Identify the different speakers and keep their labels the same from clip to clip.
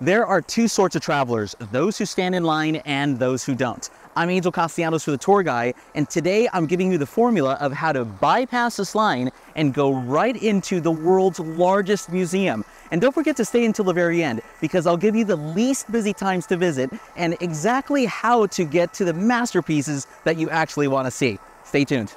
Speaker 1: There are two sorts of travelers, those who stand in line and those who don't. I'm Angel Castellanos for the tour guide, and today I'm giving you the formula of how to bypass this line and go right into the world's largest museum. And don't forget to stay until the very end, because I'll give you the least busy times to visit and exactly how to get to the masterpieces that you actually want to see. Stay tuned.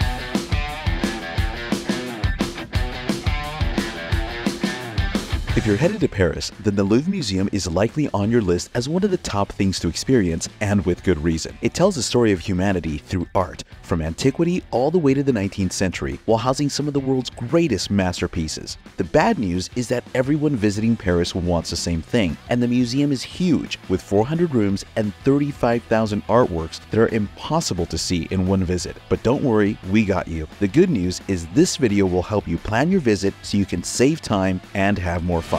Speaker 2: If you're headed to Paris, then the Louvre Museum is likely on your list as one of the top things to experience, and with good reason. It tells the story of humanity through art, from antiquity all the way to the 19th century, while housing some of the world's greatest masterpieces. The bad news is that everyone visiting Paris wants the same thing, and the museum is huge, with 400 rooms and 35,000 artworks that are impossible to see in one visit. But don't worry, we got you. The good news is this video will help you plan your visit so you can save time and have more fun.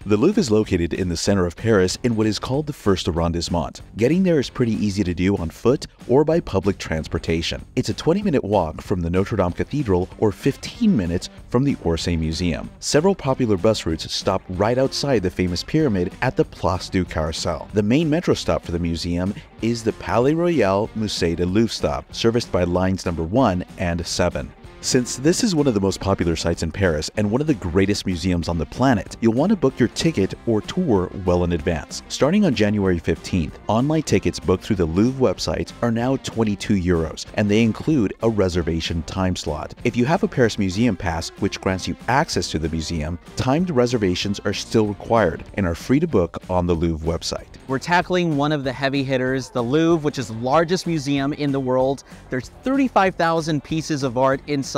Speaker 2: The Louvre is located in the center of Paris in what is called the first arrondissement. Getting there is pretty easy to do on foot or by public transportation. It's a 20-minute walk from the Notre Dame Cathedral or 15 minutes from the Orsay Museum. Several popular bus routes stop right outside the famous pyramid at the Place du Carrousel. The main metro stop for the museum is the Palais Royal Musée du Louvre stop, serviced by lines number 1 and 7. Since this is one of the most popular sites in Paris and one of the greatest museums on the planet, you'll want to book your ticket or tour well in advance. Starting on January 15th, online tickets booked through the Louvre website are now €22, and they include a reservation time slot. If you have a Paris Museum Pass, which grants you access to the museum, timed reservations are still required and are free to book on the Louvre website.
Speaker 1: We're tackling one of the heavy hitters, the Louvre, which is the largest museum in the world. There's 35,000 pieces of art inside.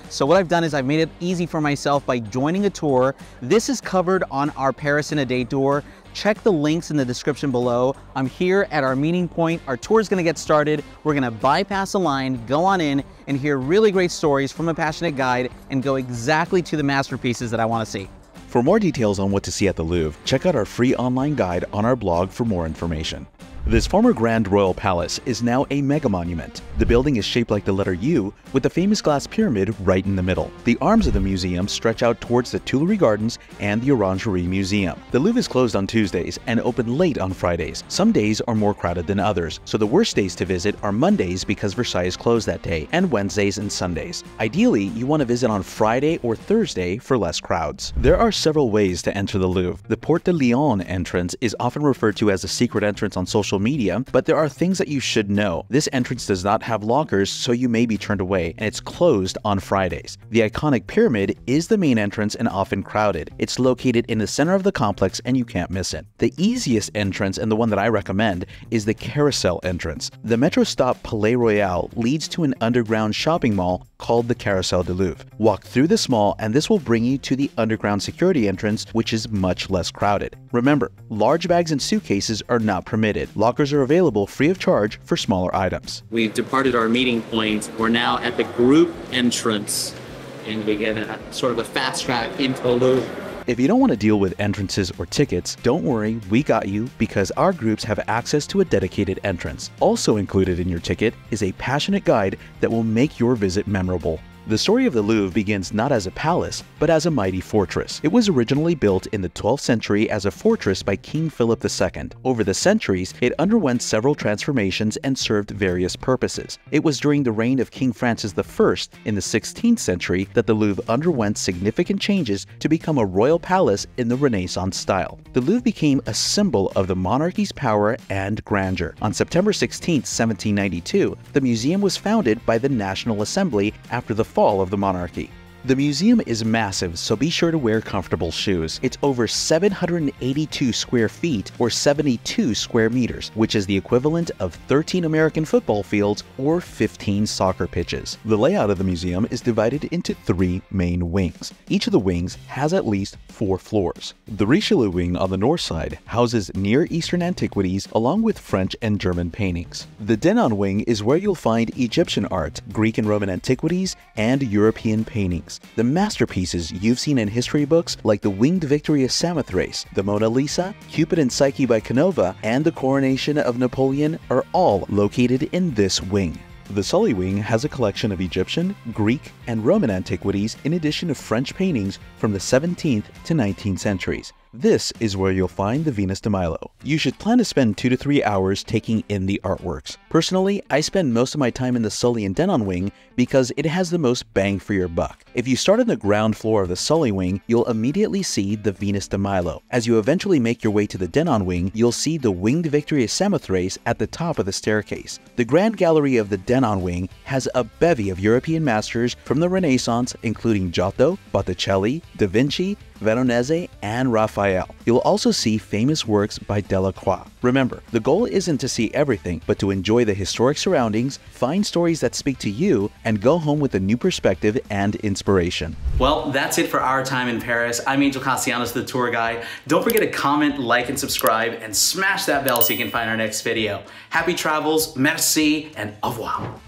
Speaker 1: So what I've done is I've made it easy for myself by joining a tour. This is covered on our Paris in a Day tour. Check the links in the description below. I'm here at our meeting point. Our tour is going to get started. We're going to bypass a line, go on in, and hear really great stories from a passionate guide and go exactly to the masterpieces that I want to see.
Speaker 2: For more details on what to see at the Louvre, check out our free online guide on our blog for more information. This former Grand Royal Palace is now a mega monument. The building is shaped like the letter U, with the famous glass pyramid right in the middle. The arms of the museum stretch out towards the Tuileries Gardens and the Orangerie Museum. The Louvre is closed on Tuesdays and open late on Fridays. Some days are more crowded than others, so the worst days to visit are Mondays because Versailles is closed that day, and Wednesdays and Sundays. Ideally, you want to visit on Friday or Thursday for less crowds. There are several ways to enter the Louvre. The Porte de Lyon entrance is often referred to as a secret entrance on social media, but there are things that you should know. This entrance does not have lockers, so you may be turned away, and it's closed on Fridays. The iconic pyramid is the main entrance and often crowded. It's located in the center of the complex and you can't miss it. The easiest entrance, and the one that I recommend, is the Carousel entrance. The metro stop Palais Royal leads to an underground shopping mall called the Carrousel du Louvre. Walk through this mall and this will bring you to the underground security entrance, which is much less crowded. Remember, large bags and suitcases are not permitted. Lockers are available free of charge for smaller items.
Speaker 3: We've departed our meeting point. We're now at the group entrance and we get a sort of a fast track into the Louvre.
Speaker 2: If you don't want to deal with entrances or tickets, don't worry, we got you, because our groups have access to a dedicated entrance. Also included in your ticket is a passionate guide that will make your visit memorable. The story of the Louvre begins not as a palace, but as a mighty fortress. It was originally built in the 12th century as a fortress by King Philip II. Over the centuries, it underwent several transformations and served various purposes. It was during the reign of King Francis I in the 16th century that the Louvre underwent significant changes to become a royal palace in the Renaissance style. The Louvre became a symbol of the monarchy's power and grandeur. On September 16, 1792, the museum was founded by the National Assembly after the fall of the monarchy. The museum is massive, so be sure to wear comfortable shoes. It's over 782 square feet or 72 square meters, which is the equivalent of 13 American football fields or 15 soccer pitches. The layout of the museum is divided into 3 main wings. Each of the wings has at least 4 floors. The Richelieu wing on the north side houses Near Eastern antiquities along with French and German paintings. The Denon Wing is where you'll find Egyptian art, Greek and Roman antiquities, and European paintings. The masterpieces you've seen in history books like the Winged Victory of Samothrace, the Mona Lisa, Cupid and Psyche by Canova, and the Coronation of Napoleon are all located in this wing. The Sully Wing has a collection of Egyptian, Greek, and Roman antiquities in addition to French paintings from the 17th to 19th centuries. This is where you'll find the Venus de Milo. You should plan to spend 2 to 3 hours taking in the artworks. Personally, I spend most of my time in the Sully and Denon Wing because it has the most bang for your buck. If you start on the ground floor of the Sully Wing, you'll immediately see the Venus de Milo. As you eventually make your way to the Denon Wing, you'll see the Winged Victory of Samothrace at the top of the staircase. The Grand Gallery of the Denon Wing has a bevy of European masters from the Renaissance, including Giotto, Botticelli, Da Vinci, Veronese, and Raphael. You'll also see famous works by Delacroix. Remember, the goal isn't to see everything, but to enjoy the historic surroundings, find stories that speak to you, and go home with a new perspective and inspiration.
Speaker 1: Well, that's it for our time in Paris. I'm Angel Castellanos, the tour guide. Don't forget to comment, like, and subscribe, and smash that bell so you can find our next video. Happy travels, merci, and au revoir.